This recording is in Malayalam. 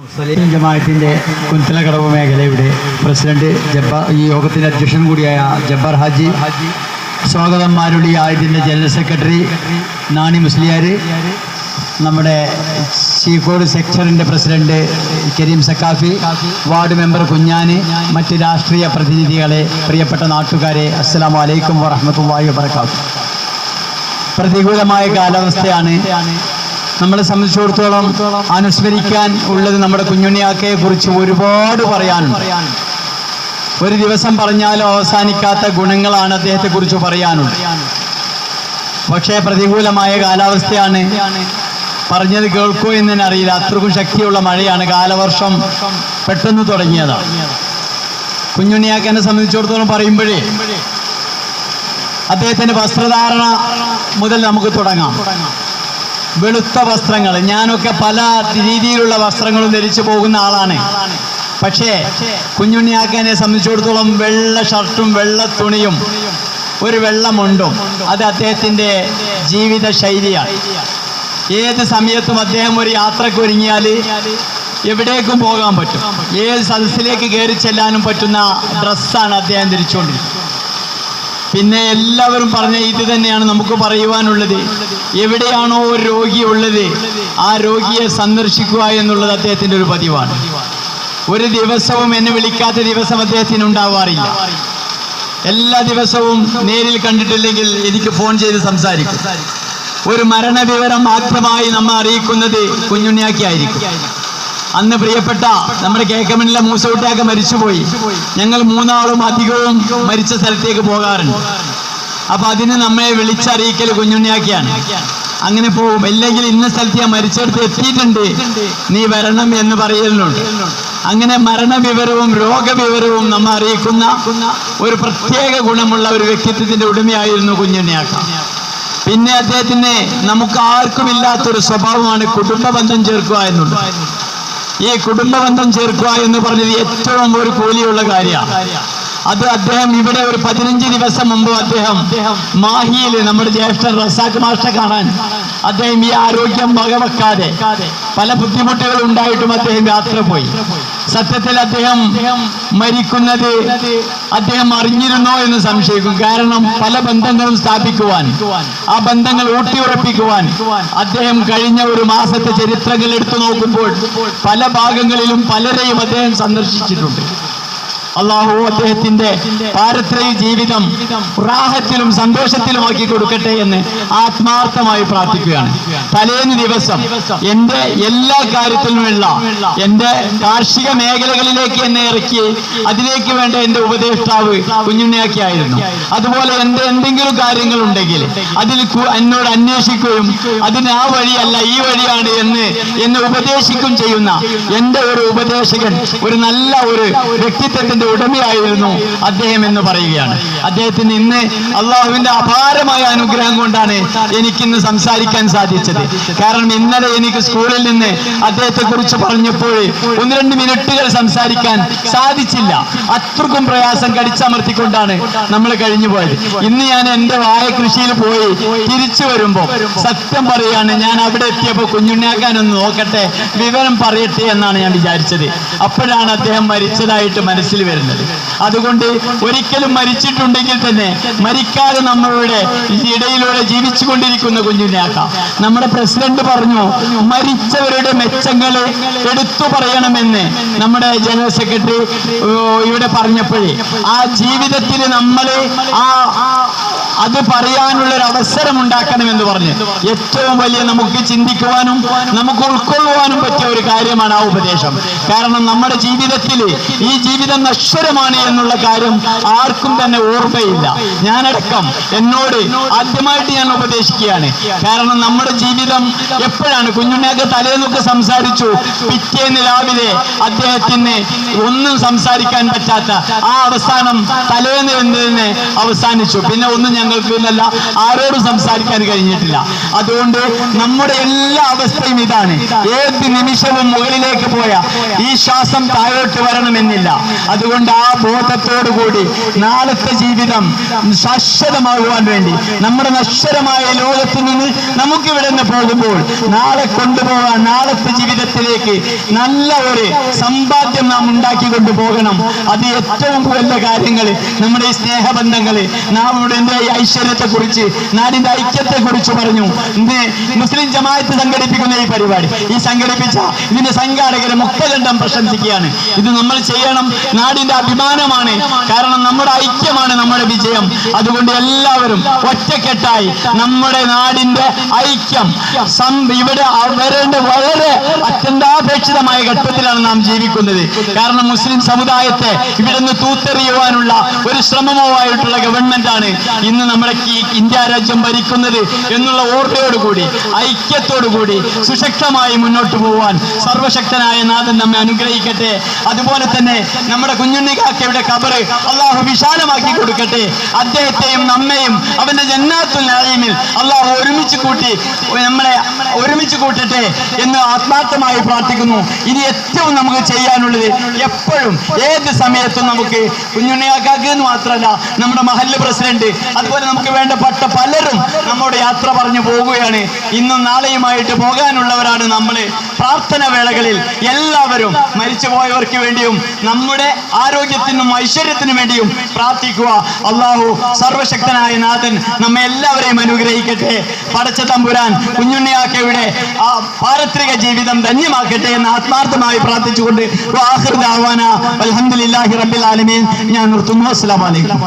മുസ്ലിം ജമാഅത്തിന്റെ കുന്തലക്കടവ് മേഖലയുടെ പ്രസിഡന്റ് ഈ യോഗത്തിന്റെ അധ്യക്ഷൻ കൂടിയായ ജബ്ബാർ ഹാജി, സ്വാഗതന്മാരുടെ ഇതിൻ്റെ ജനറൽ സെക്രട്ടറി നാണി മുസ്ലിയാർ, നമ്മുടെ ചീക്കോട് സെക്ടറിൻ്റെ president Kareem Saqafi, ward member Kunjan, മറ്റ് രാഷ്ട്രീയ പ്രതിനിധികളെ, പ്രിയപ്പെട്ട നാട്ടുകാരെ, അസ്സലാമു അലൈക്കും വറഹ്മത്തുള്ളാഹി വബറകാതുഹു. പ്രതികൂലമായ കാലാവസ്ഥയാണ്. നമ്മളെ സംബന്ധിച്ചിടത്തോളം അനുസ്മരിക്കാൻ ഉള്ളത് നമ്മുടെ കുഞ്ഞുണ്ണിയാക്കയെ കുറിച്ച് ഒരുപാട് പറയാനുണ്ട്. ഒരു ദിവസം പറഞ്ഞാലും അവസാനിക്കാത്ത ഗുണങ്ങളാണ് അദ്ദേഹത്തെക്കുറിച്ച് പറയാനുള്ളത്. പക്ഷേ പ്രതികൂലമായ കാലാവസ്ഥയാണ്. പറഞ്ഞത് കേൾക്കൂ എന്ന് തന്നെ അറിയില്ല, അത്രക്കും ശക്തിയുള്ള മഴയാണ്. കാലവർഷം പെട്ടെന്ന് തുടങ്ങിയതാണ്. കുഞ്ഞുണ്ണിയാക്കനെ സംബന്ധിച്ചിടത്തോളം പറയുമ്പോഴേ അദ്ദേഹത്തിൻ്റെ വസ്ത്രധാരണ മുതൽ നമുക്ക് തുടങ്ങാം. വെളുത്ത വസ്ത്രങ്ങൾ, ഞാനൊക്കെ പല രീതിയിലുള്ള വസ്ത്രങ്ങളും ധരിച്ചു പോകുന്ന ആളാണ്. പക്ഷേ കുഞ്ഞുണ്ണിയാക്കനെ സംബന്ധിച്ചിടത്തോളം വെള്ള ഷർട്ടും വെള്ള തുണിയും ഒരു വെള്ളമുണ്ടും അത് അദ്ദേഹത്തിൻ്റെ ജീവിത ശൈലിയാണ്. ഏത് സമയത്തും അദ്ദേഹം ഒരു യാത്രയ്ക്ക് ഒരുങ്ങിയാൽ എവിടേക്കും പോകാൻ പറ്റും. ഏത് സദസ്സിലേക്ക് കയറി ചെല്ലാനും പറ്റുന്ന ഡ്രസ്സാണ് അദ്ദേഹം ധരിച്ചുകൊണ്ടിരിക്കുന്നത്. പിന്നെ എല്ലാവരും പറഞ്ഞ ഇത് തന്നെയാണ് നമുക്ക് പറയുവാനുള്ളത്. എവിടെയാണോ ഒരു രോഗി ഉള്ളത് ആ രോഗിയെ സന്ദർശിക്കുക എന്നുള്ളത് അദ്ദേഹത്തിൻ്റെ ഒരു പതിവാണ്. ഒരു ദിവസവും എന്നെ വിളിക്കാത്ത ദിവസം അദ്ദേഹത്തിന് ഉണ്ടാവാറില്ല. എല്ലാ ദിവസവും നേരിൽ കണ്ടിട്ടില്ലെങ്കിൽ എനിക്ക് ഫോൺ ചെയ്ത് സംസാരിക്കും. ഒരു മരണവിവരം ആദ്യമായി നമ്മെ അറിയിക്കുന്നത് കുഞ്ഞുണ്ണിയാക്കി ആയിരിക്കും. അന്ന് പ്രിയപ്പെട്ട നമ്മുടെ കേക്കമണിലെ മൂസകുട്ടിയൊക്കെ മരിച്ചുപോയി. ഞങ്ങൾ മൂന്നാളും അധികവും മരിച്ച സ്ഥലത്തേക്ക് പോകാറുണ്ട്. അപ്പൊ അതിന് നമ്മെ വിളിച്ചറിയിക്കൽ കുഞ്ഞുണ്ണിയാക്കിയാണ്. അങ്ങനെ പോകും. അല്ലെങ്കിൽ ഇന്ന സ്ഥലത്ത് ഞാൻ മരിച്ചെടുത്ത് എത്തിയിട്ടുണ്ട്, നീ വരണം എന്ന് പറയലുണ്ട്. അങ്ങനെ മരണവിവരവും രോഗവിവരവും നമ്മെ അറിയിക്കുന്ന ഒരു പ്രത്യേക ഗുണമുള്ള ഒരു വ്യക്തിത്വത്തിന്റെ ഉടമയായിരുന്നു കുഞ്ഞുണ്ണിയാക്ക. പിന്നെ അദ്ദേഹത്തിന് നമുക്ക് ആർക്കും ഇല്ലാത്തൊരു സ്വഭാവമാണ് കുടുംബ ബന്ധം ചേർക്കുക എന്നുള്ളത്. ഈ കുടുംബ ബന്ധം ചേർക്കുക എന്ന് പറഞ്ഞത് ഏറ്റവും ഒരു കൂലിയുള്ള കാര്യമാണ്. അത് അദ്ദേഹം ഇവിടെ ഒരു 15 ദിവസം മുമ്പ് അദ്ദേഹം മാഹിയിൽ നമ്മുടെ ജ്യേഷ്ഠൻ റസാഖ് മാസ്റ്ററെ കാണാൻ അദ്ദേഹം ഈ ആരോഗ്യം വകവെക്കാതെ പല ബുദ്ധിമുട്ടുകൾ ഉണ്ടായിട്ടും അദ്ദേഹം യാത്ര പോയി. സത്യത്തിൽ അദ്ദേഹം മരിക്കുന്നത് അദ്ദേഹം അറിഞ്ഞിരുന്നോ എന്ന് സംശയിക്കും. കാരണം പല ബന്ധങ്ങളും സ്ഥാപിക്കുവാൻ, ആ ബന്ധങ്ങൾ ഊട്ടിയുറപ്പിക്കുവാൻ അദ്ദേഹം കഴിഞ്ഞ ഒരു മാസത്തെ ചരിത്രങ്ങൾ എടുത്തു നോക്കുമ്പോൾ പല ഭാഗങ്ങളിലും പലരെയും അദ്ദേഹം സന്ദർശിച്ചിട്ടുണ്ട്. അള്ളാഹു അദ്ദേഹത്തിന്റെ പാരത്രിക ജീവിതം റാഹത്തിലും സന്തോഷത്തിലുമാക്കി കൊടുക്കട്ടെ എന്ന് ആത്മാർത്ഥമായി പ്രാർത്ഥിക്കുകയാണ്. തലേന്ന് ദിവസം എന്റെ എല്ലാ കാര്യത്തിലുമുള്ള എന്റെ കാർഷിക മേഖലകളിലേക്ക് എന്നെ ഇറക്കി അതിലേക്ക് വേണ്ട എന്റെ ഉപദേഷ്ടാവ് കുഞ്ഞുണ്ണിയാക്കിയായിരുന്നു. അതുപോലെ എന്റെ എന്തെങ്കിലും കാര്യങ്ങളുണ്ടെങ്കിൽ അതിൽ എന്നോട് അന്വേഷിക്കുകയും അതിന് ആ വഴിയല്ല ഈ വഴിയാണ് എന്ന് എന്നെ ഉപദേശിക്കുകയും ചെയ്യുന്ന എന്റെ ഒരു ഉപദേശകൻ, ഒരു നല്ല ഒരു വ്യക്തിത്വത്തിന്റെ ഉടമയായിരുന്നു അദ്ദേഹം എന്ന് പറയുകയാണ്. അദ്ദേഹത്തിന് ഇന്ന് അള്ളാഹുവിന്റെ അപാരമായ അനുഗ്രഹം കൊണ്ടാണ് എനിക്കിന്ന് സംസാരിക്കാൻ സാധിച്ചത്. കാരണം ഇന്നലെ എനിക്ക് സ്കൂളിൽ നിന്ന് അദ്ദേഹത്തെ കുറിച്ച് പറഞ്ഞപ്പോൾ 1-2 മിനിറ്റുകൾ സംസാരിക്കാൻ സാധിച്ചില്ല. അത്രക്കും പ്രയാസം കടിച്ചമർത്തിക്കൊണ്ടാണ് നമ്മൾ കഴിഞ്ഞു പോയത്. ഇന്ന് ഞാൻ എൻ്റെ വാഴ കൃഷിയിൽ പോയി തിരിച്ചു വരുമ്പോൾ സത്യം പറയാണ്, ഞാൻ അവിടെ എത്തിയപ്പോൾ കുഞ്ഞുണ്ണിയാക്കാനൊന്ന് നോക്കട്ടെ, വിവരം പറയട്ടെ എന്നാണ് ഞാൻ വിചാരിച്ചത്. അപ്പോഴാണ് അദ്ദേഹം മരിച്ചതായിട്ട് മനസ്സിൽ വരുന്നത്. അതുകൊണ്ട് ഒരിക്കലും മരിച്ചിട്ടുണ്ടെങ്കിൽ തന്നെ മരിക്കാതെ നമ്മളുടെ ഇടയിലൂടെ ജീവിച്ചു കൊണ്ടിരിക്കുന്ന കുഞ്ഞുണ്ണിയാക്ക. നമ്മുടെ പ്രസിഡന്റ് പറഞ്ഞു, മരിച്ചവരുടെ മെച്ചങ്ങളെ എടുത്തു പറയണമെന്ന് നമ്മുടെ ജനറൽ സെക്രട്ടറി ഇവിടെ പറഞ്ഞപ്പോഴേ ആ ജീവിതത്തിൽ നമ്മളെ അത് പറയാനുള്ളൊരു അവസരം ഉണ്ടാക്കണമെന്ന് പറഞ്ഞ് ഏറ്റവും വലിയ നമുക്ക് ചിന്തിക്കുവാനും നമുക്ക് ഉൾക്കൊള്ളുവാനും പറ്റിയ ഒരു കാര്യമാണ് ആ ഉപദേശം. കാരണം നമ്മുടെ ജീവിതത്തിൽ ഈ ജീവിതം നശ്വരമാണ് എന്നുള്ള കാര്യം ആർക്കും തന്നെ ഓർമ്മയില്ല. ഞാനടക്കം എന്നോട് ആദ്യമായിട്ട് ഞാൻ ഉപദേശിക്കുകയാണ്. കാരണം നമ്മുടെ ജീവിതം എപ്പോഴാണ് കുഞ്ഞുണ്ണിയൊക്കെ തലേന്നൊക്കെ സംസാരിച്ചു, പിറ്റേന്ന് രാവിലെ അദ്ദേഹത്തിന് ഒന്നും സംസാരിക്കാൻ പറ്റാത്ത ആ അവസാനം തലേന്ന് എന്നതിന് അവസാനിച്ചു. പിന്നെ ഒന്നും ഞങ്ങൾക്ക് എന്നല്ല ആരോടും സംസാരിക്കാൻ കഴിഞ്ഞിട്ടില്ല. അതുകൊണ്ട് നമ്മുടെ എല്ലാ അവസ്ഥയും ഇതാണ്. ഏത് നിമിഷവും മുകളിലേക്ക് പോയ ഈ ശ്വാസം താഴോട്ട് വരണമെന്നില്ല. അതുകൊണ്ട് ആ ബോധത്തോടുകൂടി നാളത്തെ ജീവിതം ശാശ്വതമാകുവാൻ വേണ്ടി നമ്മുടെ നശ്വരമായ ലോകത്ത് നിന്ന് നമുക്കിവിടെ നിന്ന് പോകുമ്പോൾ നാളെ കൊണ്ടുപോകാൻ നാളത്തെ ജീവിതത്തിലേക്ക് നല്ല ഒരു സമ്പാദ്യം നാം ഉണ്ടാക്കി കൊണ്ടുപോകണം. അത് ഏറ്റവും വലിയ കാര്യങ്ങൾ നമ്മുടെ ഈ സ്നേഹബന്ധങ്ങൾ, നമ്മുടെ ഐശ്വര്യത്തെ കുറിച്ച്, നാടിന്റെ ഐക്യത്തെ കുറിച്ച് പറഞ്ഞു. ഇന്ന് മുസ്ലിം ജമാഅത്ത് സംഘടിപ്പിക്കുന്ന ഈ പരിപാടി, ഈ സംഘടിപ്പിച്ച ഇതിന്റെ സംഘാടകരെ മുക്തകണ്ഠം പ്രശംസിക്കുകയാണ്. ഇത് നമ്മൾ ചെയ്യണം. നാടിന്റെ അഭിമാനമാണ്. കാരണം നമ്മുടെ ഐക്യമാണ് നമ്മുടെ വിജയം. അതുകൊണ്ട് എല്ലാവരും ഒറ്റക്കെട്ടായി നമ്മുടെ നാടിന്റെ ഐക്യം ഇവിടെ വരേണ്ട വളരെ അത്യന്താപേക്ഷിതമായ ഘട്ടത്തിലാണ് നാം ജീവിക്കുന്നത്. കാരണം മുസ്ലിം സമുദായത്തെ ഇവിടെ നിന്ന് തൂത്തെറിയുവാനുള്ള ഒരു ശ്രമമായിട്ടുള്ള ഗവൺമെന്റാണ് ഇന്ന് നമ്മുടെ ഇന്ത്യ രാജ്യം ഭരിക്കുന്നത് എന്നുള്ള ഓർമ്മയോടുകൂടി ഐക്യത്തോടുകൂടി സുശക്തമായി മുന്നോട്ട് പോവാൻ സർവശക്തനായ നാഥൻ നമ്മെ അനുഗ്രഹിക്കട്ടെ. അതുപോലെ തന്നെ നമ്മുടെ കുഞ്ഞുണ്ണിക്കാക്കയുടെ ഖബർ അള്ളാഹു വിശാലമാക്കി കൊടുക്കട്ടെ. അദ്ദേഹത്തെയും നമ്മയും അവന്റെ ജന്നാത്തുൽ നഈമിൽ അള്ളാഹു നമ്മളെ ഒരുമിച്ച് കൂട്ടട്ടെ എന്ന് ആത്മാർത്ഥമായി പ്രാർത്ഥിക്കുന്നു. ഇനി ഏറ്റവും നമുക്ക് ചെയ്യാനുള്ളത് എപ്പോഴും ഏത് സമയത്തും നമുക്ക് കുഞ്ഞുണ്ണിയാക്കാക്ക് എന്ന് മാത്രമല്ല നമ്മുടെ മഹല്ല് പ്രസിഡന്റ് അതുപോലെ നമുക്ക് വേണ്ടപ്പെട്ട പലരും നമ്മോട് യാത്ര പറഞ്ഞു പോകുകയാണ്. ഇന്നും നാളെയുമായിട്ട് പോകാനുള്ളവരാണ് നമ്മൾ. പ്രാർത്ഥന വേളകളിൽ എല്ലാവരും മരിച്ചുപോയവർക്ക് വേണ്ടിയും നമ്മുടെ ആരോഗ്യത്തിനും ഐശ്വര്യത്തിനും വേണ്ടിയും പ്രാർത്ഥിക്കുക. അള്ളാഹു സർവശക്തനായ നാഥൻ നമ്മെ എല്ലാവരെയും അനുഗ്രഹിക്കട്ടെ. പടച്ച തമ്പുരാൻ കുഞ്ഞുണ്ണിയാക്കയുടെ ആ പാരത്രിക ജീവിതം ധന്യമാക്കട്ടെ എന്ന് ആത്മാർത്ഥമായി പ്രാർത്ഥിച്ചുകൊണ്ട് അൽഹംദുലില്ലാഹി റബ്ബിൽ ആലമീൻ ഞാൻ നിർത്തുന്നു. അസ്സലാമു അലൈക്കും.